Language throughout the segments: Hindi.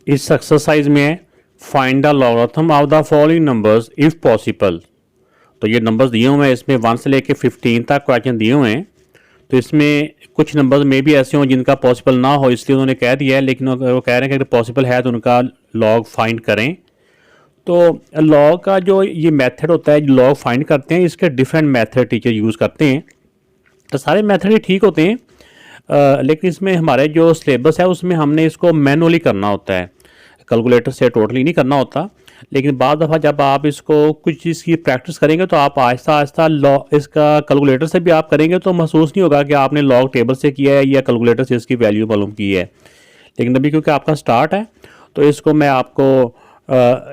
इस एक्सरसाइज में find the logarithm of the following numbers if possible. तो ये नंबर्स दिए हुए हैं, इसमें 1 से लेके 15 तक क्वेश्चन दिए हुए हैं। तो इसमें कुछ नंबर्स में भी ऐसे हों जिनका पॉसिबल ना हो, इसलिए उन्होंने कह दिया है, लेकिन वो कह रहे हैं कि अगर पॉसिबल है तो उनका लॉग फाइंड करें। तो लॉग का जो ये मेथड होता है, जो लॉग फाइंड करते हैं, इसके डिफरेंट मेथड टीचर यूज़ करते हैं। तो सारे मेथड ही ठीक होते हैं, लेकिन इसमें हमारे जो सिलेबस है उसमें हमने इसको मैनुअली करना होता है, कैलकुलेटर से टोटली नहीं करना होता। लेकिन बाद दफ़ा जब आप इसको कुछ चीज़ की प्रैक्टिस करेंगे तो आप आहिस्ता आहिस्ता इसका कैलकुलेटर से भी आप करेंगे तो महसूस नहीं होगा कि आपने लॉग टेबल से किया है या कैलकुलेटर से इसकी वैल्यू मालूम की है। लेकिन अभी क्योंकि आपका स्टार्ट है तो इसको मैं आपको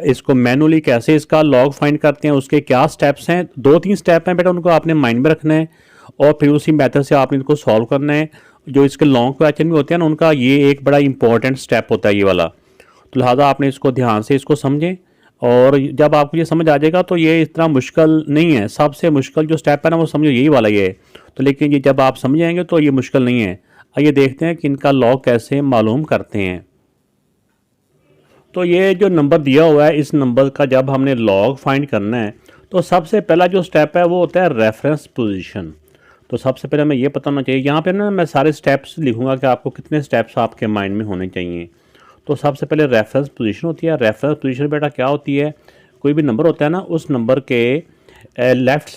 इसको मैनुअली कैसे इसका लॉग फाइंड करते हैं, उसके क्या स्टेप्स हैं, 2-3 स्टेप हैं बेटा, उनको आपने माइंड में रखना है और फिर उसी मेथड से आपने इनको सॉल्व करना है। जो इसके लॉन्ग क्वेश्चन भी होते हैं ना, उनका ये एक बड़ा इंपॉर्टेंट स्टेप होता है ये वाला। तो लिहाजा आपने इसको ध्यान से इसको समझें, और जब आपको ये समझ आ जाएगा तो ये इतना मुश्किल नहीं है। सबसे मुश्किल जो स्टेप है ना वो समझो यही वाला ये है। तो लेकिन ये जब आप समझ जाएंगे तो ये मुश्किल नहीं है। आइए देखते हैं कि इनका लॉग कैसे मालूम करते हैं। तो ये जो नंबर दिया हुआ है, इस नंबर का जब हमने लॉग फाइंड करना है तो सबसे पहला जो स्टेप है वो होता है रेफरेंस पोजीशन। तो सबसे पहले हमें ये पता होना चाहिए, यहाँ पे ना मैं सारे स्टेप्स लिखूंगा कि आपको कितने स्टेप्स आपके माइंड में होने चाहिए। तो सबसे पहले रेफरेंस पोजीशन होती है। रेफरेंस पोजीशन बेटा क्या होती है, कोई भी नंबर होता है ना, उस नंबर के लेफ़्ट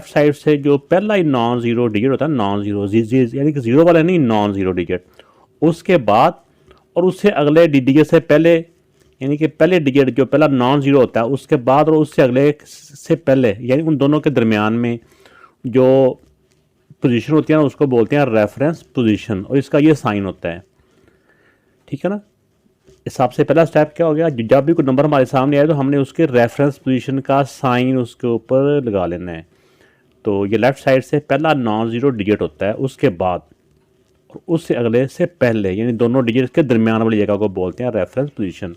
साइड से जो पहला ही नॉन ज़ीरो डिजिट होता है, नॉन ज़ीरो यानी कि ज़ीरो वाला नहीं, नॉन ज़ीरो डिजिट, उसके बाद और उससे अगले डिजिट से पहले, यानी कि पहले डिजिट जो पहला नॉन ज़ीरो होता है उसके बाद और उससे अगले से पहले, यानी उन दोनों के दरमियान में जो पोजीशन होती है ना उसको बोलते हैं रेफरेंस पोजीशन, और इसका ये साइन होता है। ठीक है ना। सबसे पहला स्टेप क्या हो गया, जब भी कोई नंबर हमारे सामने आए तो हमने उसके रेफरेंस पोजीशन का साइन उसके ऊपर लगा लेना है। तो ये लेफ़्ट साइड से पहला नॉन ज़ीरो डिजिट होता है, उसके बाद और उससे अगले से पहले, यानी दोनों डिजिट के दरमियान वाली जगह को बोलते हैं रेफरेंस पोजीशन।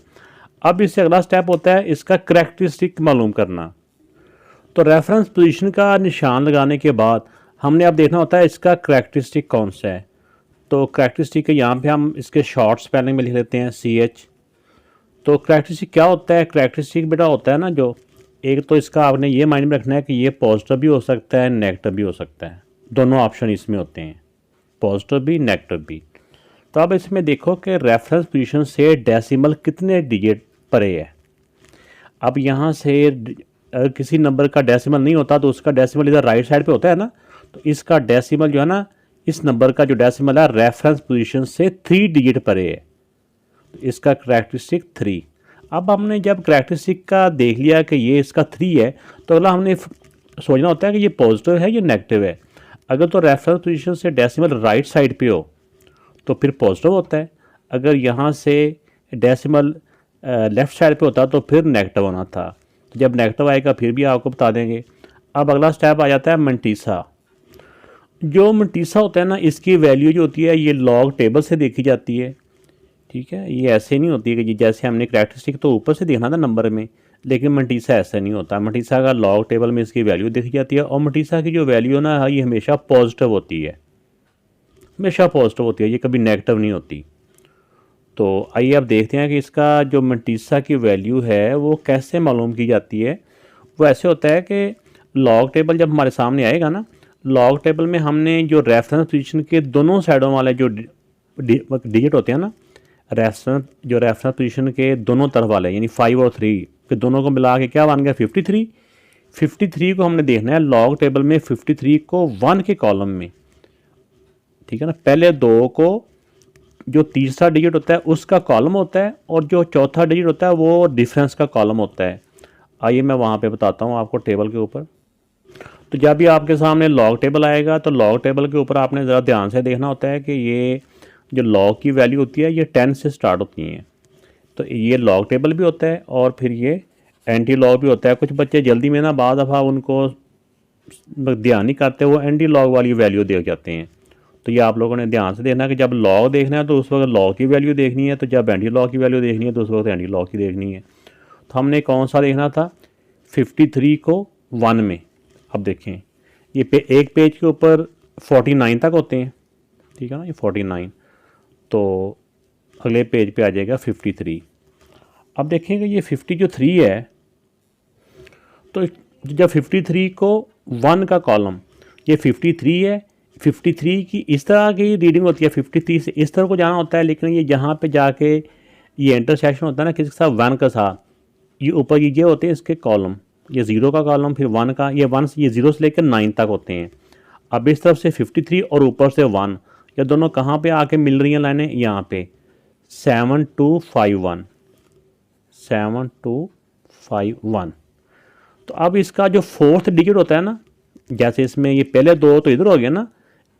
अब इससे अगला स्टेप होता है इसका करैक्टरिस्टिक मालूम करना। तो रेफरेंस पोजीशन का निशान लगाने के बाद हमने अब देखना होता है इसका करैक्टरिस्टिक कौन सा है। तो करैक्टरिस्टिक के यहाँ पे हम इसके शॉर्ट स्पेलिंग में लिख लेते हैं CH। तो करैक्टरिस्टिक क्या होता है, करैक्टरिस्टिक बेटा होता है ना, जो एक तो इसका आपने ये माइंड में रखना है कि ये पॉजिटिव भी हो सकता है, नेगेटिव भी हो सकता है, दोनों ऑप्शन इसमें होते हैं, पॉजिटिव भी नेगेटिव भी। तो अब इसमें देखो कि रेफरेंस पोजीशन से डेसिमल कितने डिजिट परे है। अब यहाँ से अगर किसी नंबर का डेसिमल नहीं होता तो उसका डेसिमल इधर राइट साइड पे होता है ना, तो इसका डेसिमल जो है ना, इस नंबर का जो डेसिमल है रेफरेंस पोजीशन से 3 डिजिट परे है, तो इसका करैक्टरिस्टिक 3। अब हमने जब करैक्टरिस्टिक का देख लिया कि ये इसका 3 है, तो अगला हमने सोचना होता है कि ये पॉजिटिव है या नेगेटिव है। अगर तो रेफरेंस पोजीशन से डेसिमल राइट साइड पे हो तो फिर पॉजिटिव होता है, अगर यहाँ से डेसिमल लेफ़्ट साइड पे होता तो फिर नेगेटिव होना था। तो जब नेगेटिव आएगा फिर भी आपको बता देंगे। अब अगला स्टेप आ जाता है मंटीसा। जो मंटीसा होता है ना, इसकी वैल्यू जो होती है ये लॉग टेबल से देखी जाती है। ठीक है, ये ऐसे नहीं होती है कि जैसे हमने करैक्टरिस्टिक तो ऊपर से देखना था नंबर में, लेकिन मंटीसा ऐसा नहीं होता। मंटीसा का लॉग टेबल में इसकी वैल्यू देखी जाती है, और मंटीसा की जो वैल्यू ना ये हमेशा पॉजिटिव होती है, हमेशा पॉजिटिव होती है, ये कभी नेगेटिव नहीं होती। तो आइए अब देखते हैं कि इसका जो मंटीसा की वैल्यू है वो कैसे मालूम की जाती है। वो ऐसे होता है कि लॉग टेबल जब हमारे सामने आएगा ना, लॉग टेबल में हमने जो रेफरेंस पोजीशन के दोनों साइडों वाले जो डिजिट होते हैं ना, रेफरेंस पोजीशन के दोनों तरफ वाले, यानी 5 और 3 के दोनों को मिला के क्या बन गया 53। 53 को हमने देखना है लॉग टेबल में, 53 को 1 के कॉलम में। ठीक है ना, पहले 2 को जो तीसरा डिजिट होता है उसका कॉलम होता है, और जो चौथा डिजिट होता है वो डिफरेंस का कॉलम होता है। आइए मैं वहाँ पे बताता हूँ आपको टेबल के ऊपर। तो जब भी आपके सामने लॉग टेबल आएगा तो लॉग टेबल के ऊपर आपने ज़रा ध्यान से देखना होता है कि ये जो लॉग की वैल्यू होती है ये 10 से स्टार्ट होती हैं। तो ये लॉग टेबल भी होता है और फिर ये एंटी लॉग भी होता है। कुछ बच्चे जल्दी में ना बाद दफ़ा उनको ध्यान नहीं करते, वो एंटी लॉग वाली वैल्यू देख जाते हैं। तो ये आप लोगों ने ध्यान से देखना कि जब लॉग देखना है तो उस वक्त लॉग की वैल्यू देखनी है, तो जब एंटी लॉग की वैल्यू देखनी है तो उस वक्त एंटी लॉग की देखनी है। तो हमने कौन सा देखना था, 53 को 1 में। अब देखें ये एक पेज के ऊपर 49 तक होते हैं। ठीक है ना, ये 49। तो अगले पेज पे आ जाएगा 53। अब देखेंगे ये 53 है, तो जब 53 को 1 का कॉलम, ये 53 है, 53 की इस तरह की रीडिंग होती है, 53 से इस तरह को जाना होता है, लेकिन ये जहाँ पे जाके ये इंटरसेक्शन होता है ना किसके साथ, 1 के साथ, ये ऊपर ये होते हैं इसके कॉलम, ये 0 का कॉलम, फिर 1 का, ये 1 ये 0 से लेकर 9 तक होते हैं। अब इस तरफ से 53 और ऊपर से 1, ये दोनों कहाँ पे आके मिल रही हैं लाइनें, यहाँ पे 7251, 7251। तो अब इसका जो फोर्थ डिजिट होता है ना, जैसे इसमें ये पहले 2 तो इधर हो गया ना,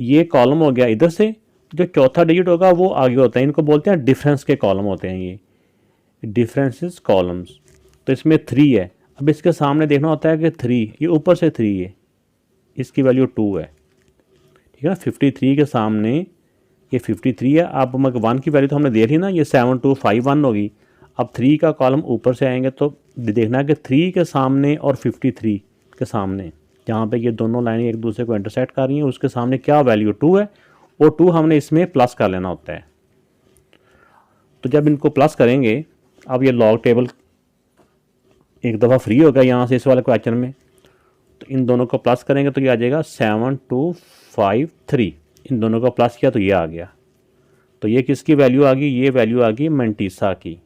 ये कॉलम हो गया इधर से, जो चौथा डिजिट होगा वो आगे होता है, इनको बोलते हैं डिफरेंस के कॉलम होते हैं, ये डिफरेंसेस कॉलम्स। तो इसमें 3 है, अब इसके सामने देखना होता है कि 3, ये ऊपर से 3 है, इसकी वैल्यू 2 है, ठीक है ना। 53 के सामने ये 53 है, अब मगर 1 की वैल्यू तो हमने देख ली ना, ये 7251 होगी। अब 3 का कॉलम ऊपर से आएंगे तो देखना है कि 3 के सामने और 53 के सामने, जहाँ पे ये दोनों लाइनें एक दूसरे को इंटरसेक्ट कर रही हैं, उसके सामने क्या वैल्यू 2 है, वो 2 हमने इसमें प्लस कर लेना होता है। तो जब इनको प्लस करेंगे, अब ये लॉग टेबल एक दफ़ा फ्री होगा यहाँ से इस वाले क्वेश्चन में, तो इन दोनों को प्लस करेंगे तो ये आ जाएगा 7253, इन दोनों को प्लस किया तो ये आ गया। तो ये किसकी वैल्यू आ गई, ये वैल्यू आ गई मंटिसा की,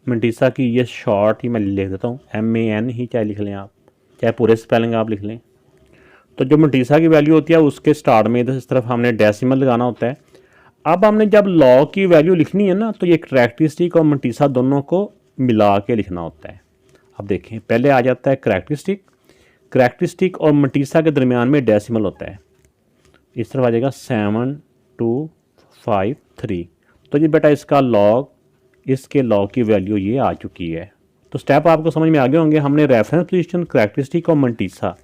मंटिसा की, ये शॉर्ट ही मैं लिख देता हूँ, MAN ही चाहे लिख लें आप, चाहे पूरे स्पेलिंग आप लिख लें। तो जो मंटिसा की वैल्यू होती है उसके स्टार्ट में इस तरफ हमने डेसिमल लगाना होता है। अब हमने जब लॉग की वैल्यू लिखनी है ना, तो ये करैक्टरिस्टिक और मंटिसा दोनों को मिला के लिखना होता है। अब देखें, पहले आ जाता है करैक्टरिस्टिक, करैक्टरिस्टिक और मंटिसा के दरमियान में डेसिमल होता है, इस तरफ आ जाएगा 7253। तो जी बेटा इसका लॉग, इसके लॉग की वैल्यू ये आ चुकी है। तो स्टेप आपको समझ में आ गए होंगे, हमने रेफरेंस पोजीशन, करैक्टरिस्टिक और मंटिसा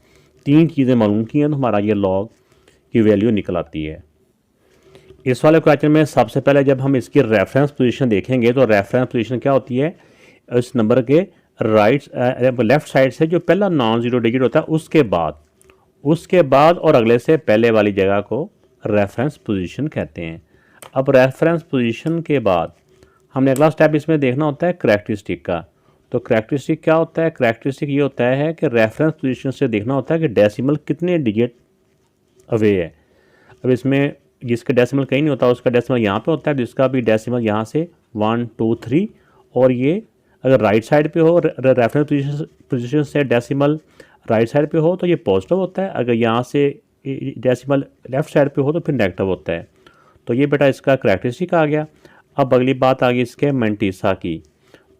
3 चीज़ें मालूम की हैं, तो हमारा ये लॉग की वैल्यू निकल आती है। इस वाले क्वेश्चन में सबसे पहले जब हम इसकी रेफरेंस पोजीशन देखेंगे, तो रेफरेंस पोजीशन क्या होती है, इस नंबर के लेफ्ट साइड से जो पहला नॉन ज़ीरो डिजिट होता है उसके बाद और अगले से पहले वाली जगह को रेफरेंस पोजीशन कहते हैं। अब रेफरेंस पोजीशन के बाद हमने अगला स्टेप इसमें देखना होता है करैक्टरिस्टिक का। तो करैक्टरिस्टिक क्या होता है, करैक्टरिस्टिक ये होता है कि रेफरेंस पोजीशन से देखना होता है कि डेसिमल कितने डिजिट अवे है। अब इसमें जिसका डेसिमल कहीं नहीं होता उसका डेसिमल यहाँ पे होता है, जिसका भी डेसिमल यहाँ से 1 2 3, और ये अगर राइट साइड पे हो, रेफरेंस पोजीशन से डेसिमल राइट साइड पे हो तो ये पॉजिटिव होता है, अगर यहाँ से डेसिमल लेफ्ट साइड पे हो तो फिर नेगेटिव होता है। तो ये बेटा इसका करैक्टरिस्टिक आ गया। अब अगली बात आ गई इसके मंटिसा की।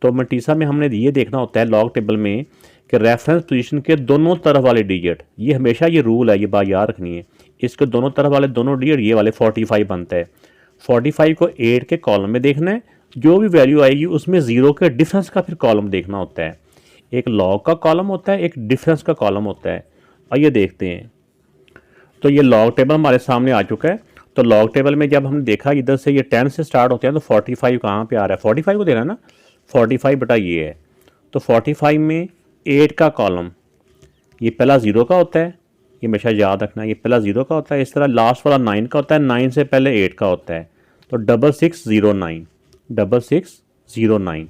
तो मंटिसा में हमने ये देखना होता है लॉग टेबल में कि रेफरेंस पोजीशन के दोनों तरफ वाले डिजिट, ये हमेशा ये रूल है, ये बात याद रखनी है, इसके दोनों तरफ वाले दोनों डिजिट ये वाले 45 बनता है। 45 को 8 के कॉलम में देखना है, जो भी वैल्यू आएगी उसमें 0 के डिफरेंस का फिर कॉलम देखना होता है। एक लॉग का कॉलम होता है, एक डिफरेंस का कॉलम होता है। आइए देखते हैं। तो ये लॉग टेबल हमारे सामने आ चुका है। तो लॉग टेबल में जब हमने देखा इधर से ये 10 से स्टार्ट होते हैं, तो 45 कहाँ पे आ रहा है, 45 को देना है ना, 45 बेटा ये है। तो 45 में 8 का कॉलम, ये पहला 0 का होता है, ये हमेशा याद रखना है, ये पहला 0 का होता है। इस तरह लास्ट वाला 9 का होता है, 9 से पहले 8 का होता है। तो 6609, 6609,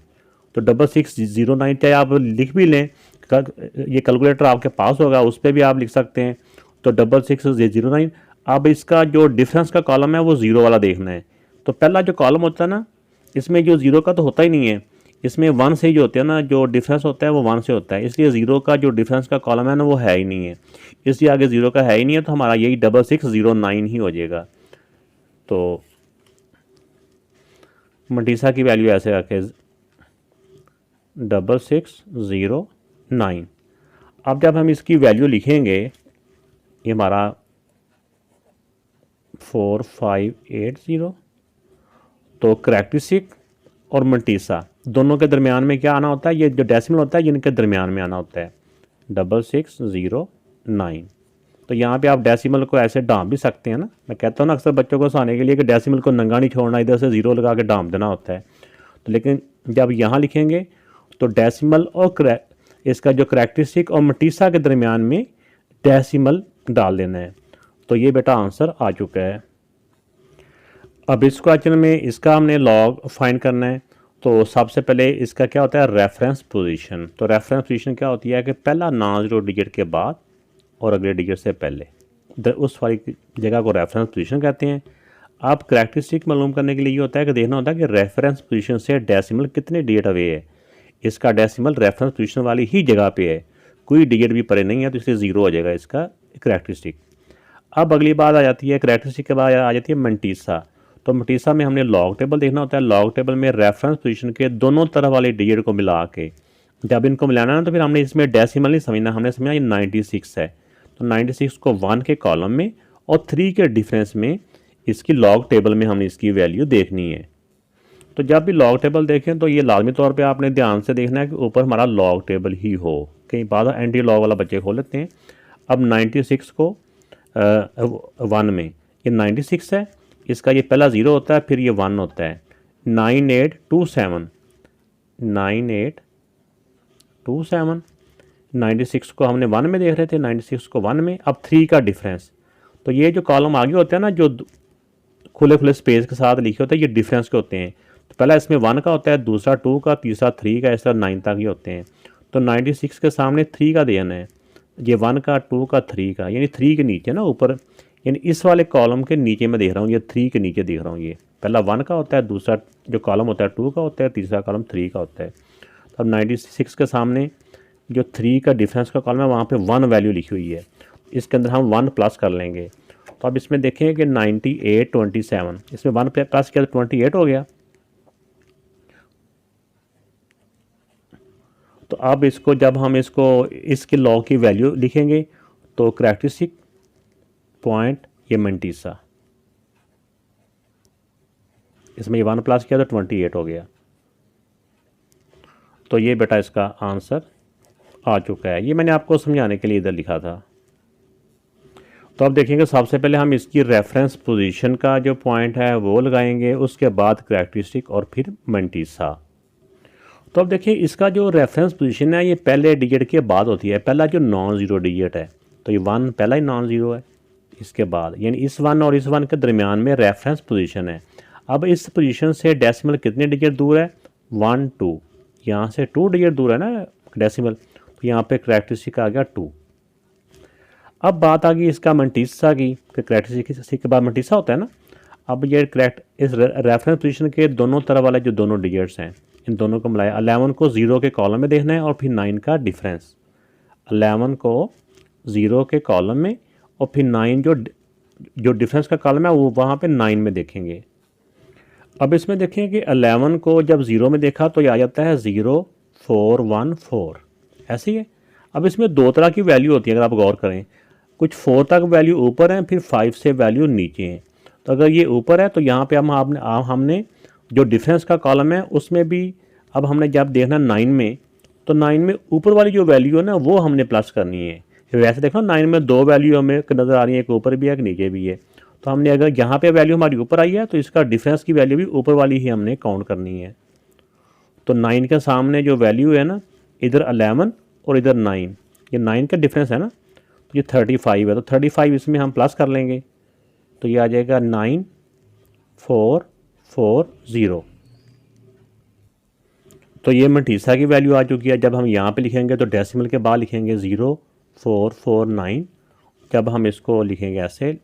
तो 6609 चाहे आप लिख भी लें, ये कैलकुलेटर आपके पास होगा उस पर भी आप लिख सकते हैं। तो 6609। अब इसका जो डिफरेंस का कॉलम है वो 0 वाला देखना है। तो पहला जो कॉलम होता है ना, इसमें जो 0 का तो होता ही नहीं है, इसमें 1 से जो होते हैं ना, जो डिफरेंस होता है वो 1 से होता है, इसलिए 0 का जो डिफरेंस का कॉलम है ना वो है ही नहीं है, इसलिए आगे 0 का है ही नहीं है, तो हमारा यही 6609 ही हो जाएगा। तो मंटिसा की वैल्यू ऐसे रखे 6609। अब जब हम इसकी वैल्यू लिखेंगे, ये हमारा 4580, तो करैक्टरिस्टिक और मंटिसा दोनों के दरमियान में क्या आना होता है, ये जो डेसिमल होता है इनके दरमियान में आना होता है 6609। तो यहाँ पे आप डेसिमल को ऐसे डाम भी सकते हैं ना, मैं कहता हूँ ना अक्सर बच्चों को हंसाने के लिए कि डेसिमल को नंगा नहीं छोड़ना, इधर से 0 लगा के डाम देना होता है। तो लेकिन जब यहाँ लिखेंगे तो डेसिमल और इसका जो करैक्टरिस्टिक और मंटिसा के दरमियान में डेसिमल डाल देना है। तो ये बेटा आंसर आ चुका है। अब इस क्वेश्चन में इसका हमने लॉग फाइंड करना है। तो सबसे पहले इसका क्या होता है, रेफरेंस पोजीशन। तो रेफरेंस पोजीशन क्या होती है कि पहला नॉन जीरो डिजिट के बाद और अगले डिजिट से पहले, उस वाली जगह को रेफरेंस पोजीशन कहते हैं। आप करैक्टरिस्टिक मालूम करने के लिए ये होता है कि देखना होता है कि रेफरेंस पोजीशन से डेसिमल कितने डिजिट अवे है। इसका डेसिमल रेफरेंस पोजीशन वाली ही जगह पे है, कोई डिजिट भी परे नहीं है, तो इसलिए ज़ीरो हो जाएगा इसका करैक्टरिस्टिक। अब अगली बात आ जाती है, करैक्टरिस्टिक के बाद आ जाती है मंटीसा। तो मंटीसा में हमने लॉग टेबल देखना होता है। लॉग टेबल में रेफरेंस पोजीशन के दोनों तरफ वाले डिजिट को मिला के जब इनको मिलाना है ना, तो फिर हमने इसमें डेसिमल नहीं समझना, हमने समझा ये 96 है। तो 96 को 1 के कॉलम में और 3 के डिफरेंस में इसकी लॉग टेबल में हमने इसकी वैल्यू देखनी है। तो जब भी लॉग टेबल देखें तो ये लाजमी तौर पे आपने ध्यान से देखना है कि ऊपर हमारा लॉग टेबल ही हो। कई बार एंटी लॉग वाला बच्चे खोल लेते हैं। अब 96 को 1 में, ये 96 है, इसका ये पहला ज़ीरो होता है, फिर ये 1 होता है। 9827 9827 96 को हमने 1 में देख रहे थे, 96 को 1 में। अब 3 का डिफरेंस, तो ये जो कॉलम आगे होते हैं ना, जो खुले खुले स्पेस के साथ लिखे होते हैं, ये डिफरेंस के होते हैं। तो पहला इसमें 1 का होता है, दूसरा 2 का, तीसरा 3 का, इस तरह 9 तक ये होते हैं। तो 96 के सामने 3 का देना है, ये 1 का, 2 का, 3 का, यानी 3 के नीचे ना ऊपर, यानी इस वाले कॉलम के नीचे मैं देख रहा हूँ, ये 3 के नीचे देख रहा हूँ। ये पहला 1 का होता है, दूसरा जो कॉलम होता है 2 का होता है, तीसरा कॉलम 3 का होता है। तो अब 96 के सामने जो 3 का डिफरेंस का कॉलम है, वहाँ पे 1 वैल्यू लिखी हुई है, इसके अंदर हम 1 प्लस कर लेंगे। तो अब इसमें देखें कि 9827, इसमें 1 प्लस किया तो 28 हो गया। तो अब इसको जब हम इसको इसके लॉग की वैल्यू लिखेंगे तो करैक्टरिस्टिक पॉइंट ये मंटीसा, इसमें ये 1 प्लस किया तो 28 हो गया। तो ये बेटा इसका आंसर आ चुका है। ये मैंने आपको समझाने के लिए इधर लिखा था। तो अब देखेंगे, सबसे पहले हम इसकी रेफरेंस पोजीशन का जो पॉइंट है वो लगाएंगे, उसके बाद करैक्टरिस्टिक और फिर मंटीसा। तो अब देखिए, इसका जो रेफरेंस पोजीशन है ये पहले डिजिट के बाद होती है। पहला जो नॉन ज़ीरो डिजिट है, तो ये 1 पहला ही नॉन ज़ीरो है, इसके बाद यानी इस 1 और इस 1 के दरमियान में रेफरेंस पोजीशन है। अब इस पोजीशन से डेसिमल कितने डिजिट दूर है, 1 2, यहाँ से 2 डिजिट दूर है ना डेसिमल, तो यहाँ पे करैक्टरिस्टिक आ गया 2। अब बात आ गई इसका मंटीसा की, करैक्टरिस्टिक के बाद मंटीसा होता है ना। अब ये इस रेफरेंस पोजीशन के दोनों तरफ वाले जो दोनों डिजिट्स हैं, इन दोनों को मिलाया। 11 को 0 के कॉलम में देखना है और फिर 9 का डिफरेंस। 11 को 0 के कॉलम में और फिर 9 जो डिफरेंस का कॉलम है वो वहाँ पे 9 में देखेंगे। अब इसमें देखें कि 11 को जब 0 में देखा तो ये आ जाता है 0 4 1 4, ऐसे ही है। अब इसमें दो तरह की वैल्यू होती है, अगर आप गौर करें, कुछ 4 तक वैल्यू ऊपर है, फिर 5 से वैल्यू नीचे है। तो अगर ये ऊपर है तो यहाँ पे हमने जो डिफरेंस का कॉलम है उसमें भी अब हमने जब देखना 9 में, तो 9 में ऊपर वाली जो वैल्यू है ना वो हमने प्लस करनी है। वैसे देखो 9 में 2 वैल्यू हमें नज़र आ रही है, एक ऊपर भी है एक नीचे भी है। तो हमने अगर यहाँ पे वैल्यू हमारी ऊपर आई है तो इसका डिफरेंस की वैल्यू भी ऊपर वाली ही हमने काउंट करनी है। तो 9 के सामने जो वैल्यू है ना, इधर 11 और इधर 9, ये 9 का डिफरेंस है ना, तो ये 35 है। तो 35 इसमें हम प्लस कर लेंगे, तो ये आ जाएगा 9 4 4 0। तो ये मंटीसा की वैल्यू आ चुकी है। जब हम यहाँ पे लिखेंगे तो डेसिमल के बाद लिखेंगे 0 4 4 9। जब हम इसको लिखेंगे ऐसे,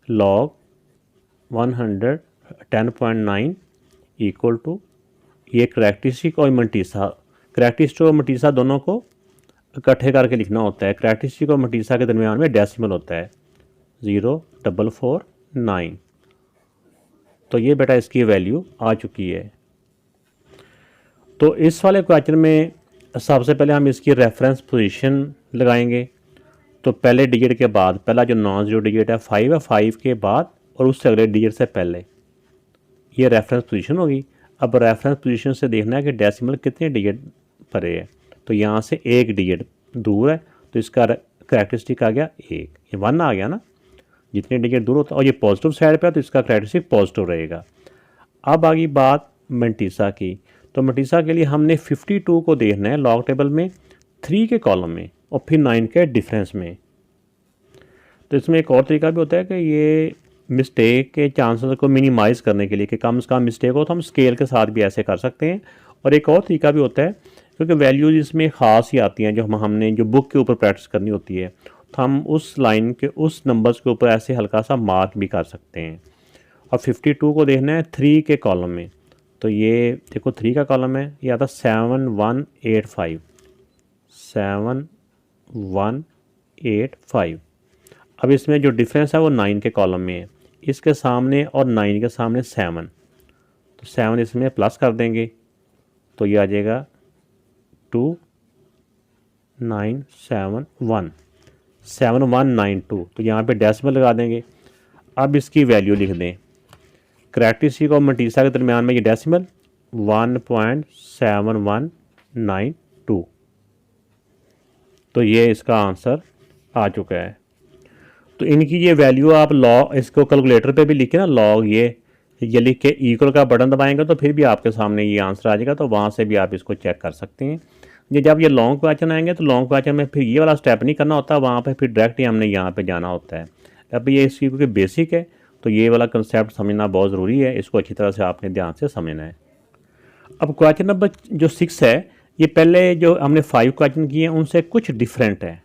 लॉग 110.9 इक्वल टू ये करैक्टरिस्टिक और मंटीसा। करैक्टरिस्टिक और मंटीसा दोनों को इकट्ठे करके लिखना होता है। करैक्टरिस्टिक और मंटीसा के दरमियान में डेसिमल होता है 0.449। तो ये बेटा इसकी वैल्यू आ चुकी है। तो इस वाले क्वेश्चन में सबसे पहले हम इसकी रेफरेंस पोजीशन लगाएंगे। तो पहले डिजिट के बाद, पहला जो नॉन ज़ीरो डिजिट है 5 है, 5 के बाद और उससे अगले डिजिट से पहले, ये रेफरेंस पोजीशन होगी। अब रेफरेंस पोजीशन से देखना है कि डेसिमल कितने डिजिट परे है। तो यहाँ से एक डिजिट दूर है, तो इसका करैक्टरिस्टिक आ गया 1, ये 1 आ गया ना, जितने डिजिट दूर होता है। और ये पॉजिटिव साइड पे है तो इसका करैक्टरिस्टिक पॉजिटिव रहेगा। अब आ गई बात मंटीसा की। तो मंटीसा के लिए हमने 52 को देखना है लॉग टेबल में 3 के कॉलम में और फिर 9 के डिफरेंस में। तो इसमें एक और तरीका भी होता है कि ये मिस्टेक के चांसेस को मिनिमाइज़ करने के लिए कि कम से कम मिस्टेक हो तो हम स्केल के साथ भी ऐसे कर सकते हैं। और एक और तरीका भी होता है, क्योंकि वैल्यूज़ इसमें ख़ास ही आती हैं जो हमने जो बुक के ऊपर प्रैक्टिस करनी होती है, तो हम उस लाइन के उस नंबर्स के ऊपर ऐसे हल्का सा मार्क भी कर सकते हैं। अब 52 को देखना है 3 के कॉलम में, तो ये देखो 3 का कॉलम है, ये आता 7185 7185। अब इसमें जो डिफरेंस है वो 9 के कॉलम में है, इसके सामने और 9 के सामने 7, तो 7 इसमें प्लस कर देंगे तो ये आ जाएगा 2971 7192। तो यहाँ पे डेसिमल लगा देंगे। अब इसकी वैल्यू लिख दें, करैक्टरिस्टिक और मटीसा के दरमियान में ये डेसिमल 1.7192। तो ये इसका आंसर आ चुका है। तो इनकी ये वैल्यू आप लॉग इसको कैलकुलेटर पे भी लिखे ना, लॉग ये लिख के इक्वल का बटन दबाएंगे तो फिर भी आपके सामने ये आंसर आ जाएगा, तो वहाँ से भी आप इसको चेक कर सकते हैं। ये जब ये लॉन्ग क्वेश्चन आएंगे तो लॉन्ग क्वेश्चन में फिर ये वाला स्टेप नहीं करना होता, वहाँ पे फिर डायरेक्ट ही हमने यहाँ पे जाना होता है। अब ये इसकी क्योंकि बेसिक है तो ये वाला कंसेप्ट समझना बहुत ज़रूरी है, इसको अच्छी तरह से आपने ध्यान से समझना है। अब क्वेश्चन नंबर जो 6 है, ये पहले जो हमने 5 क्वेश्चन किए हैं उनसे कुछ डिफरेंट है।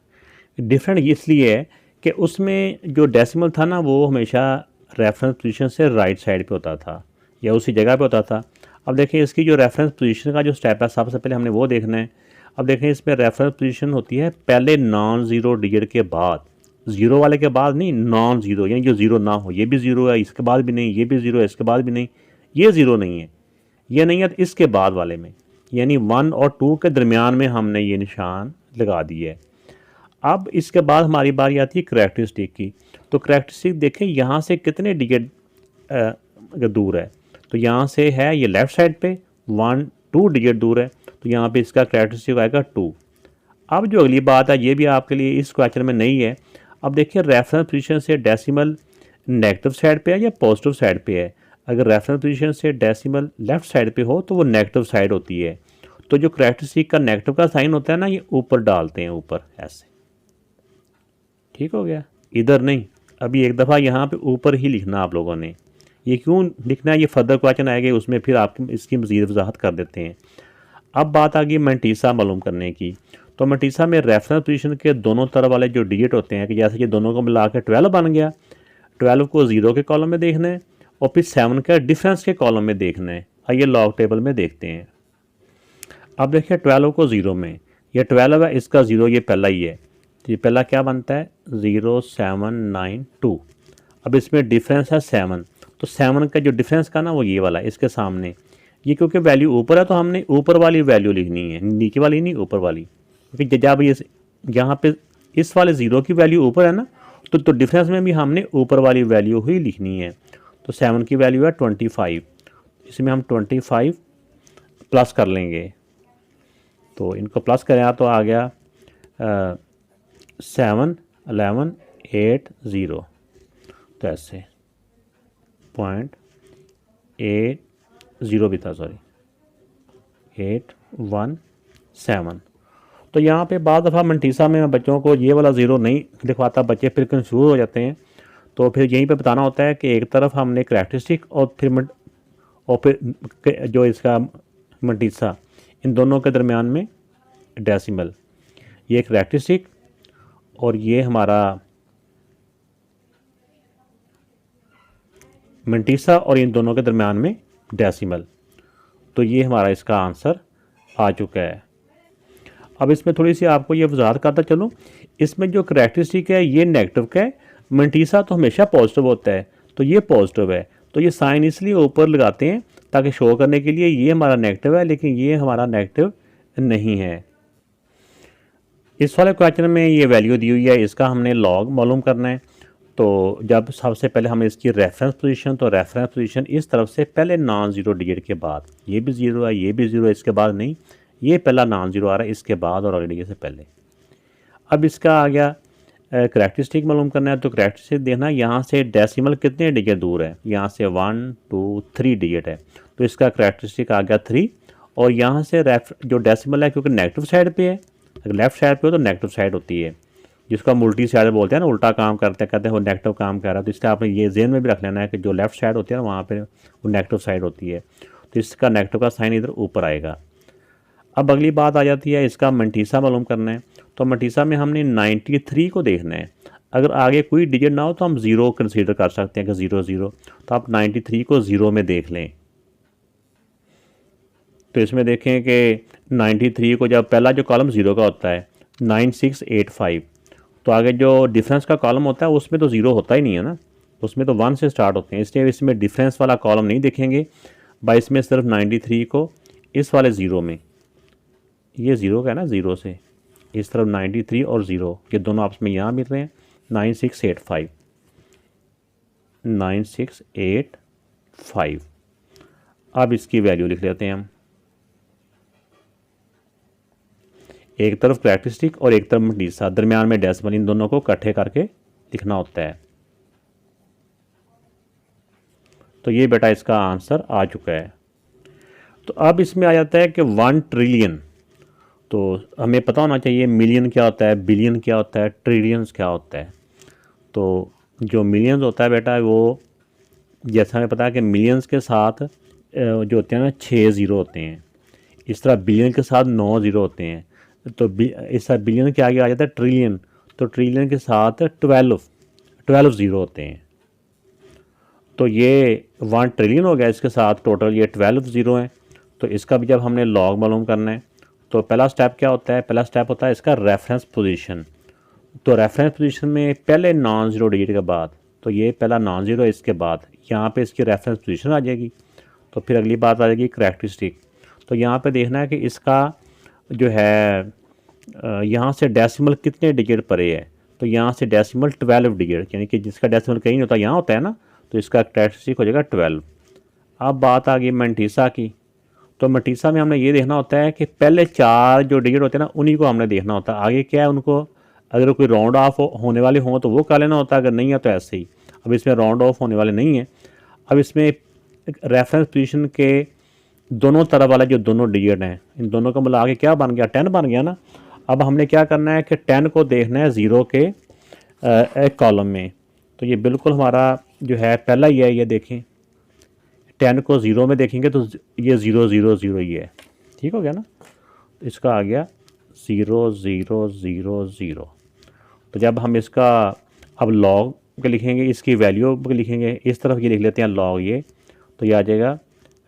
डिफरेंट इसलिए है कि उसमें जो डेसिमल था ना वो हमेशा रेफरेंस पोजीशन से राइट साइड पे होता था या उसी जगह पे होता था। अब देखें इसकी जो रेफरेंस पोजीशन का जो स्टेप है सबसे पहले हमने वो देखना है। अब देखें इसमें रेफरेंस पोजीशन होती है पहले नॉन ज़ीरो डिजिट के बाद, ज़ीरो वाले के बाद नहीं, नॉन ज़ीरो यानी जो ज़ीरो ना हो, ये भी ज़ीरो है इसके बाद भी नहीं, ये भी ज़ीरो है इसके बाद भी नहीं, ये ज़ीरो नहीं है, ये नहीं है, तो इसके बाद वाले में यानी 1 और 2 के दरमियान में हमने ये निशान लगा दिए है। अब इसके बाद हमारी बारी आती है करैक्टरिस्टिक की। तो करैक्टरिस्टिक देखें यहाँ से कितने डिजिट दूर है, तो यहाँ से है ये लेफ़्ट साइड पे 2 डिजिट दूर है, तो यहाँ पे इसका करैक्टरिस्टिक आएगा 2। अब जो अगली बात है ये भी आपके लिए इस क्वेश्चन में नहीं है। अब देखिए रेफरेंस पोजीशन से डेसिमल नेगेटिव साइड पे है या पॉजिटिव साइड पे है। अगर रेफरेंस पोजीशन से डेसिमल लेफ़्ट साइड पे हो तो वो नेगेटिव साइड होती है, तो जो करैक्टरिस्टिक का नेगेटिव का साइन होता है ना, ये ऊपर डालते हैं, ऊपर ऐसे, ठीक हो गया, इधर नहीं। अभी एक दफ़ा यहाँ पे ऊपर ही लिखना आप लोगों ने। ये क्यों लिखना है, ये फर्दर क्वेश्चन आएगा उसमें फिर आप इसकी मज़ीद वजाहत कर देते हैं। अब बात आ गई मल्टीसा मालूम करने की। तो मल्टीसा में रेफरेंस पोजीशन के दोनों तरफ वाले जो डिजिट होते हैं कि जैसे कि दोनों को मिला के 12 बन गया, 12 को 0 के कॉलम में देखना है और फिर 7 का डिफरेंस के कॉलम में देखना है। आइए लॉग टेबल में देखते हैं। अब देखिए 12 को 0 में, ये 12 है, इसका 0 ये पहला ही है, तो ये पहला क्या बनता है 0792। अब इसमें डिफरेंस है 7, तो 7 का जो डिफरेंस का ना वो ये वाला है इसके सामने। ये क्योंकि वैल्यू ऊपर है तो हमने ऊपर वाली वैल्यू लिखनी है, नीचे वाली नहीं, ऊपर वाली, क्योंकि जब ये यहाँ पे इस वाले 0 की वैल्यू ऊपर है ना, तो डिफरेंस में भी हमने ऊपर वाली वैल्यू ही लिखनी है। तो 7 की वैल्यू है 25, इसमें हम 25 प्लस कर लेंगे, तो इनको प्लस करें तो आ गया 71180, तो ऐसे 0.80 भी था, सॉरी 817। तो यहाँ पे बाद दफ़ा मल्टीसा में बच्चों को ये वाला 0 नहीं दिखवाता, बच्चे फिर कंफ्यूज हो जाते हैं। तो फिर यहीं पे बताना होता है कि एक तरफ हमने करैक्टरिस्टिक और फिर जो इसका मल्टीसा, इन दोनों के दरमियान में डेसिमल, ये करैक्टरिस्टिक और ये हमारा मल्टीसा और इन दोनों के दरमियान में डेसिमल। तो ये हमारा इसका आंसर आ चुका है। अब इसमें थोड़ी सी आपको ये वजाहत करता चलो, इसमें जो करैक्टरिस्टिक है ये नेगेटिव का है, मल्टीसा तो हमेशा पॉजिटिव होता है, तो ये पॉजिटिव है, तो ये साइन इसलिए ऊपर लगाते हैं ताकि शो करने के लिए ये हमारा नेगेटिव है, लेकिन ये हमारा नेगेटिव नहीं है। इस वाले क्वेश्चन में ये वैल्यू दी हुई है, इसका हमने लॉग मालूम करना है। तो जब सबसे पहले हमें इसकी रेफरेंस पोजीशन, तो रेफरेंस पोजीशन इस तरफ से पहले नॉन ज़ीरो डिजिट के बाद, ये भी 0 है, ये भी 0 है, इसके बाद नहीं, ये पहला नॉन ज़ीरो आ रहा है इसके बाद और अगले डिजिट से पहले। अब इसका आ गया करैक्टरिस्टिक मालूम करना है। तो करैक्टरिस्टिक देखना यहाँ से डेसिमल कितने डिजिट दूर है, यहाँ से 1 2 3 डिजिट है, तो इसका करैक्टरिस्टिक आ गया 3। और यहाँ से जो डेसिमल है क्योंकि नेगेटिव साइड पे है, अगर लेफ़्ट साइड पे हो तो नेगेटिव साइड होती है, जिसको हम उल्टी साइड बोलते हैं ना, उल्टा काम करते कहते हैं वो नेगेटिव काम कर रहा है। तो इसलिए आपने ये ज़हन में भी रख लेना है कि जो लेफ्ट साइड होती है ना वहाँ पे वो नेगेटिव साइड होती है, तो इसका नेगेटिव का साइन इधर ऊपर आएगा। अब अगली बात आ जाती है इसका मंटीसा मालूम करना है। तो मंटीसा में हमने 93 को देखना है। अगर आगे कोई डिजिट ना हो तो हम ज़ीरो कंसीडर कर सकते हैं कि ज़ीरो ज़ीरो, तो आप 93 को ज़ीरो में देख लें। तो इसमें देखें कि 93 को जब पहला जो कॉलम ज़ीरो का होता है 9685, तो आगे जो डिफरेंस का कॉलम होता है उसमें तो ज़ीरो होता ही नहीं है ना, उसमें तो 1 से स्टार्ट होते हैं, इसलिए इसमें डिफरेंस वाला कॉलम नहीं देखेंगे। बाई इसमें सिर्फ 93 को इस वाले ज़ीरो में, ये ज़ीरो का है ना, ज़ीरो से इस तरफ 93 और ज़ीरो ये दोनों आपस में यहाँ मिल रहे हैं 9685 9685। अब इसकी वैल्यू लिख लेते हैं हम, एक तरफ कैरेक्टरिस्टिक और एक तरफ मंटीसा, दरमियान में डेसिमल, इन दोनों को इकट्ठे करके लिखना होता है। तो ये बेटा इसका आंसर आ चुका है। तो अब इसमें आ जाता है कि 1 ट्रिलियन। तो हमें पता होना चाहिए मिलियन क्या होता है, बिलियन क्या होता है, ट्रिलियंस क्या होता है। तो जो मिलियंस होता है बेटा वो, जैसा हमें पता है कि मिलियंस के साथ जो होते हैं ना 6 ज़ीरो होते हैं, इस तरह बिलियन के साथ 9 ज़ीरो होते हैं। तो इस तरह बिलियन के आगे आ जाता है ट्रिलियन, तो ट्रिलियन के साथ 12 ज़ीरो होते हैं। तो ये 1 ट्रिलियन हो गया, इसके साथ टोटल ये 12 ज़ीरो हैं। तो इसका भी जब हमने लॉग मालूम करना है तो पहला स्टेप क्या होता है, पहला स्टेप होता है इसका रेफरेंस पोजीशन। तो रेफरेंस पोजीशन में पहले नॉन ज़ीरो डिजिट के बाद, तो ये पहला नॉन ज़ीरो, इसके बाद यहाँ पे इसकी रेफरेंस पोजीशन आ जाएगी। तो फिर अगली बात आ जाएगी करैक्टरिस्टिक। तो यहाँ पे देखना है कि इसका जो है यहाँ से डेसिमल कितने डिजिट परे है। तो यहाँ से डेसिमल 12 डिजिट, यानी कि जिसका डेसिमल कहीं नहीं होता यहाँ होता है ना, तो इसका करैक्टरिस्टिक हो जाएगा 12। अब बात आ गई मंटीसा की। तो मंटीसा में हमने ये देखना होता है कि पहले 4 जो डिजिट होते हैं ना उन्हीं को हमने देखना होता है, आगे क्या है उनको अगर कोई राउंड ऑफ होने वाले हों तो वो कर लेना होता है, अगर नहीं है तो ऐसे ही। अब इसमें राउंड ऑफ होने वाले नहीं है। अब इसमें रेफरेंस पोजीशन के दोनों तरफ वाले जो दोनों डिजिट हैं, इन दोनों का मतलब आगे क्या बन गया, 10 बन गया ना। अब हमने क्या करना है कि 10 को देखना है ज़ीरो के एक कॉलम में। तो ये बिल्कुल हमारा जो है पहला ही है, ये देखें 10 को ज़ीरो में देखेंगे तो ये 0 0 0 ही है, ठीक हो गया ना। तो इसका आ गया 0 0 0 0। तो जब हम इसका अब लॉग के लिखेंगे, इसकी वैल्यू के लिखेंगे, इस तरफ ये लिख लेते हैं लॉग ये, तो ये आ जाएगा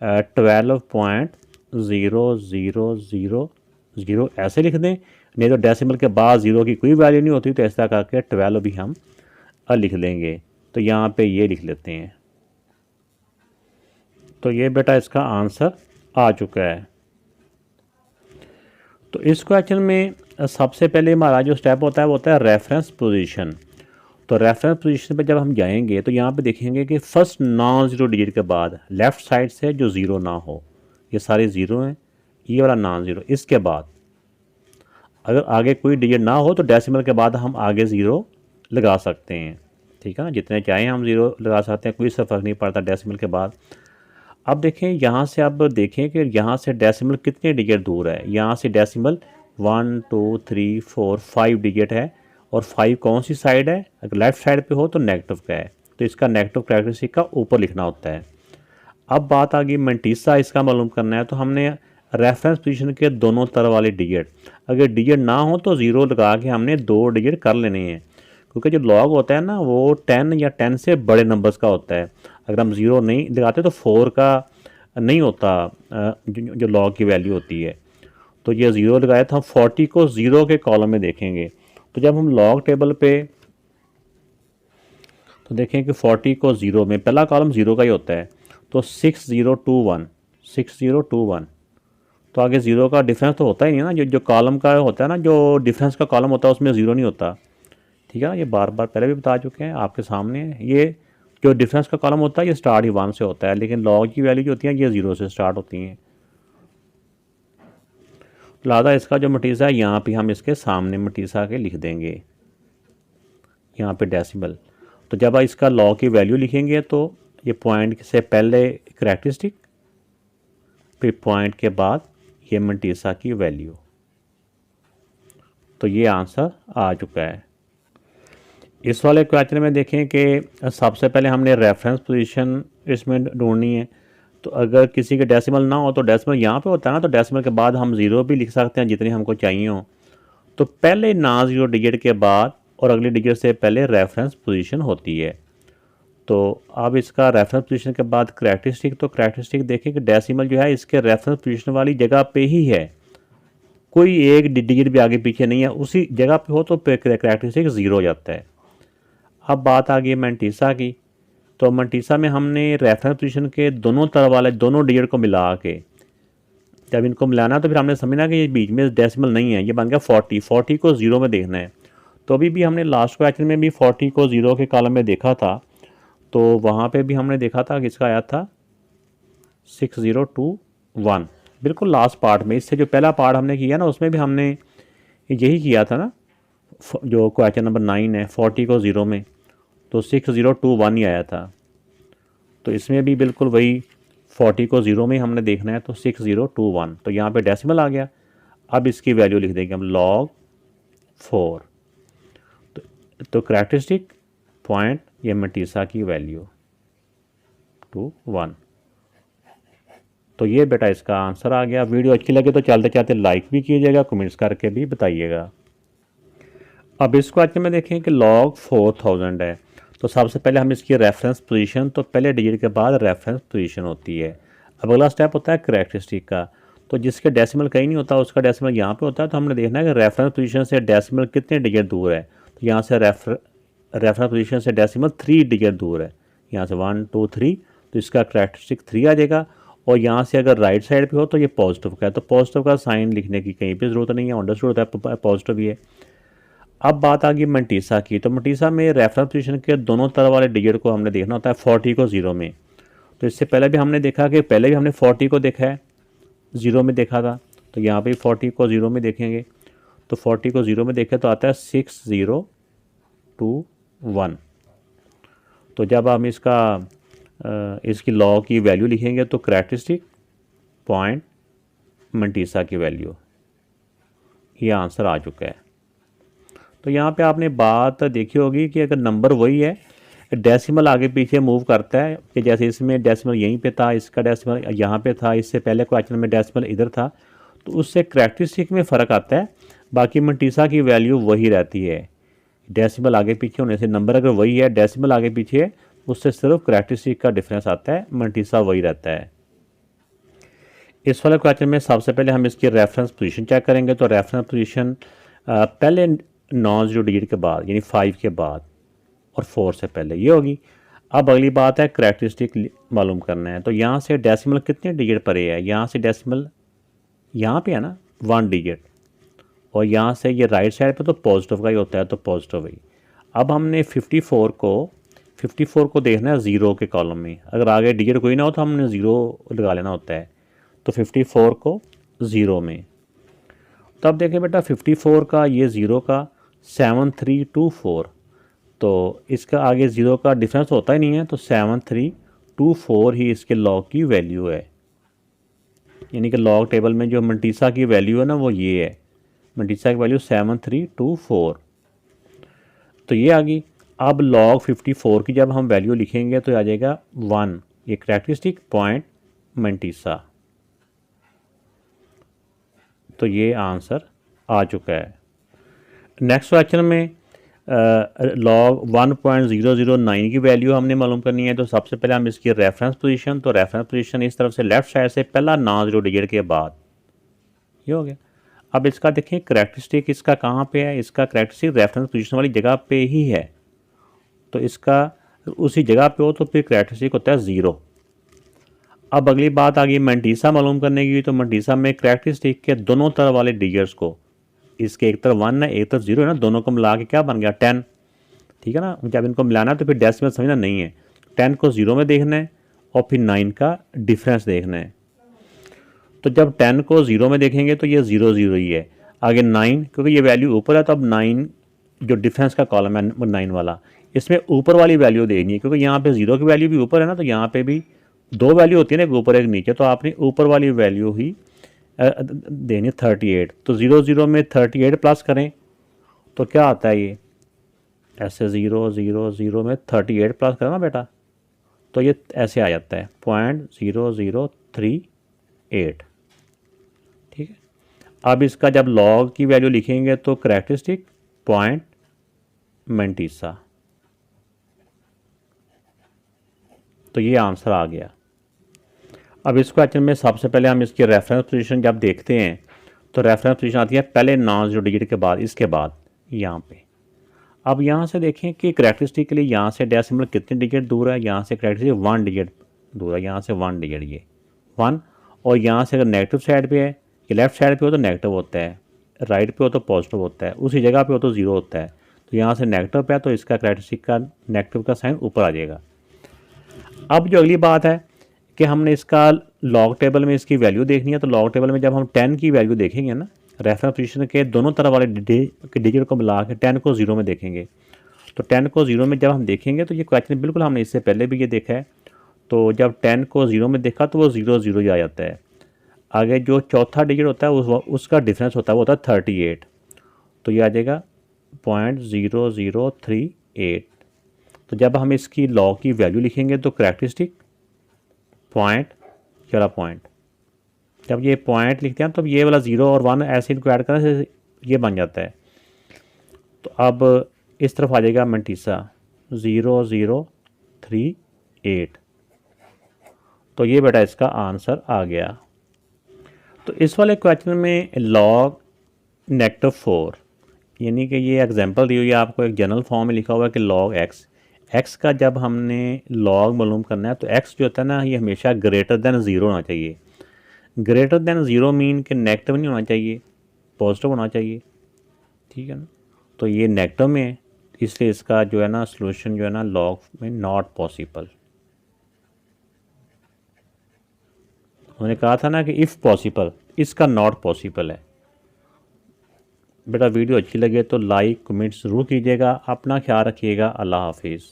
12.0000 ऐसे लिख दें, नहीं तो डेसिमल के बाद ज़ीरो की कोई वैल्यू नहीं होती, तो ऐसा करके 12 भी हम लिख लेंगे। तो यहाँ पे ये लिख लेते हैं। तो ये बेटा इसका आंसर आ चुका है। तो इस क्वेश्चन में सबसे पहले हमारा जो स्टेप होता है वो होता है रेफरेंस पोजीशन। तो रेफरेंस पोजीशन पे जब हम जाएंगे तो यहाँ पे देखेंगे कि फर्स्ट नॉन ज़ीरो डिजिट के बाद लेफ़्ट साइड से जो ज़ीरो ना हो, ये सारे ज़ीरो हैं, ये वाला नॉन ज़ीरो, इसके बाद अगर आगे कोई डिजिट ना हो तो डेसिमल के बाद हम आगे ज़ीरो लगा सकते हैं, ठीक है ना, जितने चाहें हम ज़ीरो लगा सकते हैं, कोई सा फ़र्क नहीं पड़ता डेसिमल के बाद। अब देखें यहाँ से, अब देखें कि यहाँ से डेसिमल कितने डिजिट दूर है। यहाँ से डेसिमल 1 2 3 4 5 डिजिट है, और 5 कौन सी साइड है, अगर लेफ़्ट साइड पे हो तो नेगेटिव का है, तो इसका नेगेटिव कैरेक्टरिस्टिक का ऊपर लिखना होता है। अब बात आ गई मंटीसा, इसका मालूम करना है। तो हमने रेफरेंस पोजीशन के दोनों तरफ वाले डिजिट, अगर डिजिट ना हो तो ज़ीरो लगा के हमने 2 डिजिट कर लेने हैं, क्योंकि जो लॉग होता है ना वो 10 या 10 से बड़े नंबर्स का होता है। अगर हम ज़ीरो नहीं लगाते तो 4 का नहीं होता जो लॉग की वैल्यू होती है। तो ये ज़ीरो लगाया था, हम 40 को ज़ीरो के कॉलम में देखेंगे। तो जब हम लॉग टेबल पे तो देखें कि 40 को ज़ीरो में पहला कॉलम ज़ीरो का ही होता है, तो 6021 6021, तो आगे ज़ीरो का डिफरेंस तो होता ही नहीं है ना, जो कॉलम का होता है ना, जो डिफरेंस का कॉलम होता है उसमें ज़ीरो नहीं होता, ठीक है ना। ये बार बार पहले भी बता चुके हैं, आपके सामने ये जो डिफरेंस का कॉलम होता है ये स्टार्ट ही 1 से होता है, लेकिन लॉग की वैल्यू जो होती है ये 0 से स्टार्ट होती हैं। लिहाजा इसका जो मटीसा है यहाँ पे हम इसके सामने मटीसा के लिख देंगे, यहाँ पे डेसिमल। तो जब इसका लॉग की वैल्यू लिखेंगे तो ये पॉइंट से पहले करैक्टरिस्टिक, फिर पॉइंट के बाद ये मटीसा की वैल्यू। तो ये आंसर आ चुका है। इस वाले क्वेश्चन में देखें कि सबसे पहले हमने रेफरेंस पोजीशन इसमें ढूंढनी है। तो अगर किसी के डेसिमल ना हो तो डेसिमल यहाँ पे होता है ना, तो डेसिमल के बाद हम ज़ीरो भी लिख सकते हैं जितने हमको चाहिए हो। तो पहले ना ज़ीरो डिजिट के बाद और अगले डिजिट से पहले रेफरेंस पोजीशन होती है। तो अब इसका रेफरेंस पोजीशन के बाद करैक्टरिस्टिक, तो करैक्टरिस्टिक देखें कि डेसिमल जो है इसके रेफरेंस पोजीशन वाली जगह पे ही है, कोई एक डिजिट भी आगे पीछे नहीं है, उसी जगह पे हो तो करैक्टरिस्टिक ज़ीरो हो जाता है। अब बात आ गई मंटीसा की। तो मंटीसा में हमने रेफरेंस पोजीशन के दोनों तरफ वाले दोनों डिजिट को मिला के जब इनको मिलाना तो फिर हमने समझना कि ये बीच में डेसिमल नहीं है, ये बन गया 40 को ज़ीरो में देखना है। तो अभी भी हमने लास्ट क्वेश्चन में भी 40 को ज़ीरो के कॉलम में देखा था, तो वहाँ पे भी हमने देखा था कि इसका आया था 6021, बिल्कुल लास्ट पार्ट में। इससे जो पहला पार्ट हमने किया ना उसमें भी हमने यही किया था ना, जो क्वेश्चन नंबर 9 है 40 को ज़ीरो में, तो 6021 ही आया था। तो इसमें भी बिल्कुल वही 40 को ज़ीरो में हमने देखना है, तो 6021, तो यहाँ पे डेसिमल आ गया। अब इसकी वैल्यू लिख देंगे हम log 4। तो करैक्टरिस्टिक पॉइंट ये मंटीसा की वैल्यू 21। तो ये बेटा इसका आंसर आ गया। वीडियो अच्छी लगे तो चलते चलते लाइक भी कीजिएगा, कमेंट्स करके भी बताइएगा। अब इस क्वेश्चन में देखें कि log 4000 है, तो सबसे पहले हम इसकी रेफरेंस पोजीशन, तो पहले डिजिट के बाद रेफरेंस पोजीशन होती है। अब अगला स्टेप होता है करैक्टरिस्टिक का। तो जिसके डेसिमल कहीं नहीं होता उसका डेसिमल यहाँ पे होता है, तो हमने देखना है कि रेफरेंस पोजीशन से डेसिमल कितने डिजिट दूर है। तो यहाँ से रेफरेंस पोजीशन से डेसिमल 3 डिजिट दूर है, यहाँ से 1 2 3, तो इसका करैक्टरिस्टिक 3 आ जाएगा। और यहाँ से अगर राइट साइड पे हो तो ये पॉजिटिव का है, तो पॉजिटिव का साइन लिखने की कहीं पर ज़रूरत नहीं है, अंडरस्टूड होता है पॉजिटिव ही है। अब बात आ गई मंटीसा की। तो मंटीसा में रेफरेंस पोजीशन के दोनों तरफ वाले डिजिट को हमने देखना होता है 40 को ज़ीरो में। तो इससे पहले भी हमने देखा कि पहले भी हमने 40 को देखा है, ज़ीरो में देखा था, तो यहाँ पे 40 को ज़ीरो में देखेंगे। तो 40 को ज़ीरो में देखें तो आता है 6021। तो जब हम इसकी लॉ की वैल्यू लिखेंगे तो करैक्टरिस्टिक पॉइंट मंटीसा की वैल्यू, ये आंसर आ चुका है। तो यहाँ पे आपने बात देखी होगी कि अगर नंबर वही है, डेसिमल आगे पीछे मूव करता है, कि जैसे इसमें डेसिमल यहीं पे था, इसका डेसिमल यहाँ पे था, इससे पहले क्वेश्चन में डेसिमल इधर था, तो उससे करैक्टरिस्टिक में फ़र्क आता है। बाकी मंटीसा की वैल्यू वही रहती है, डेसिमल आगे पीछे होने से नंबर अगर वही है, डेसिमल आगे पीछे है, उससे सिर्फ करैक्टरिस्टिक का डिफरेंस आता है, मंटीसा वही रहता है। इस वाले क्वेश्चन में सबसे पहले हम इसकी रेफरेंस पोजीशन चेक करेंगे। तो रेफरेंस पोजीशन पहले नॉन ज़ीरो डिजिट के बाद यानी 5 के बाद और 4 से पहले ये होगी। अब अगली बात है करैक्टरिस्टिक मालूम करना है। तो यहाँ से डेसिमल कितने डिजिट परे है, यहाँ से डेसिमल यहाँ पे है ना 1 डिजिट, और यहाँ से ये राइट साइड पे तो पॉजिटिव का ही होता है, तो पॉजिटिव ही। अब हमने 54 को देखना है ज़ीरो के कॉलम में, अगर आगे डिजिट कोई ना हो तो हमने ज़ीरो लगा लेना होता है। तो 54 को ज़ीरो में, तब देखें बेटा 54 का ये ज़ीरो का 7324, तो इसका आगे ज़ीरो का डिफरेंस होता ही नहीं है, तो 7324 ही इसके लॉग की वैल्यू है। यानी कि लॉग टेबल में जो मंटीसा की वैल्यू है ना वो ये है, मंटीसा की वैल्यू 7324, तो ये आ गई। अब लॉग 54 की जब हम वैल्यू लिखेंगे तो आ जाएगा 1, ये करैक्टरिस्टिक पॉइंट मंटीसा। तो ये आंसर आ चुका है। नेक्स्ट क्वेश्चन में लॉग 1.009 की वैल्यू हमने मालूम करनी है। तो सबसे पहले हम इसकी रेफरेंस पोजीशन, तो रेफरेंस पोजीशन इस तरफ से लेफ्ट साइड से पहला नॉन ज़ीरो डिजिट के बाद ये हो गया। अब इसका देखें करैक्टरिस्टिक इसका कहाँ पे है, इसका करैक्टरिस्टिक रेफरेंस पोजीशन वाली जगह पे ही है, तो इसका उसी जगह पे हो तो फिर करैक्टरिस्टिक होता है 0। अब अगली बात आ गई मंटीसा मालूम करने की। तो मंटीसा में करैक्टरिस्टिक के दोनों तरफ वाले डिजिट्स को, इसके एक तरफ 1 है एक तरफ 0 है ना, दोनों को मिला के क्या बन गया 10, ठीक है ना। जब इनको मिलाना है तो फिर डेसिमल समझना नहीं है, 10 को 0 में देखना है और फिर 9 का डिफरेंस देखना है। तो जब 10 को 0 में देखेंगे तो ये 0 0 ही है, आगे 9 क्योंकि ये वैल्यू ऊपर है, तो अब 9 जो डिफरेंस का कॉलम है 9 वाला, इसमें ऊपर वाली वैल्यू देखनी है, क्योंकि यहाँ पे 0 की वैल्यू भी ऊपर है ना, तो यहाँ पे भी 2 वैल्यू होती है ना, एक ऊपर एक नीचे, तो आपने ऊपर वाली वैल्यू ही देनी 38। तो 0 0 में 38 प्लस करें तो क्या आता है, ये ऐसे 0 0 0 में 38 प्लस करो ना बेटा, तो ये ऐसे आ जाता है 0.0038। ठीक है, अब इसका जब लॉग की वैल्यू लिखेंगे तो करैक्टरिस्टिक पॉइंट मंटिसा, तो ये आंसर आ गया। अब इस क्वेश्चन में सबसे पहले हम इसकी रेफरेंस पोजीशन जब देखते हैं तो रेफरेंस पोजीशन आती है पहले नॉन जीरो डिजिट के बाद, इसके बाद यहाँ पे। अब यहाँ से देखें कि करैक्टरिस्टिक के लिए यहाँ से डेसिमल कितने डिजिट दूर है, यहाँ से करैक्टरिस्टिक 1 डिजिट दूर है, यहाँ से 1 डिजिट, ये 1। और यहाँ से अगर नेगेटिव साइड पे है, ये लेफ्ट साइड पे हो तो नेगेटिव होता है, राइट पे हो तो पॉजिटिव होता है, उसी जगह पे हो तो ज़ीरो होता है। तो यहाँ से नेगेटिव पे है तो इसका करैक्टरिस्टिक का नेगेटिव का साइन ऊपर आ जाएगा। अब जो अगली बात है कि हमने इसका लॉग टेबल में इसकी वैल्यू देखनी है, तो लॉग टेबल में जब हम 10 की वैल्यू देखेंगे ना, रेफरेंस पोजीशन के दोनों तरफ वाले डिजिट को मिला के 10 को 0 में देखेंगे, तो 10 को 0 में जब हम देखेंगे तो ये क्वेश्चन बिल्कुल हमने इससे पहले भी ये देखा है। तो जब 10 को 0 में देखा तो वो 0 0 ही आ जाता है। आगे जो चौथा डिजिट होता है उसका डिफरेंस होता है, वो होता है 38, तो ये आ जाएगा 0.0038। तो जब हम इसकी लॉग की वैल्यू लिखेंगे तो करैक्टरिस्टिक पॉइंट, ये वाला पॉइंट, जब ये पॉइंट लिखते हैं तो ये वाला 0 और 1 ऐसे इनको ऐड करने से ये बन जाता है। तो अब इस तरफ आ जाएगा मंटिसा 0038, तो ये बेटा इसका आंसर आ गया। तो इस वाले क्वेश्चन में लॉग -4, यानी कि ये एग्जांपल दी हुई है आपको, एक जनरल फॉर्म में लिखा हुआ है कि लॉग एक्स का जब हमने लॉग मालूम करना है तो एक्स जो होता है ना, ये हमेशा ग्रेटर देन 0 होना चाहिए। ग्रेटर देन 0 मीन कि नेगेटिव नहीं होना चाहिए, पॉजिटिव होना चाहिए। ठीक है ना, तो ये नेगेटिव में है, इसलिए इसका जो है ना सॉल्यूशन जो है ना लॉग में नॉट पॉसिबल। उन्होंने कहा था ना कि इफ़ पॉसिबल, इसका नॉट पॉसिबल है। बेटा वीडियो अच्छी लगे तो लाइक कमेंट ज़रूर कीजिएगा, अपना ख्याल रखिएगा। अल्लाह हाफिज़।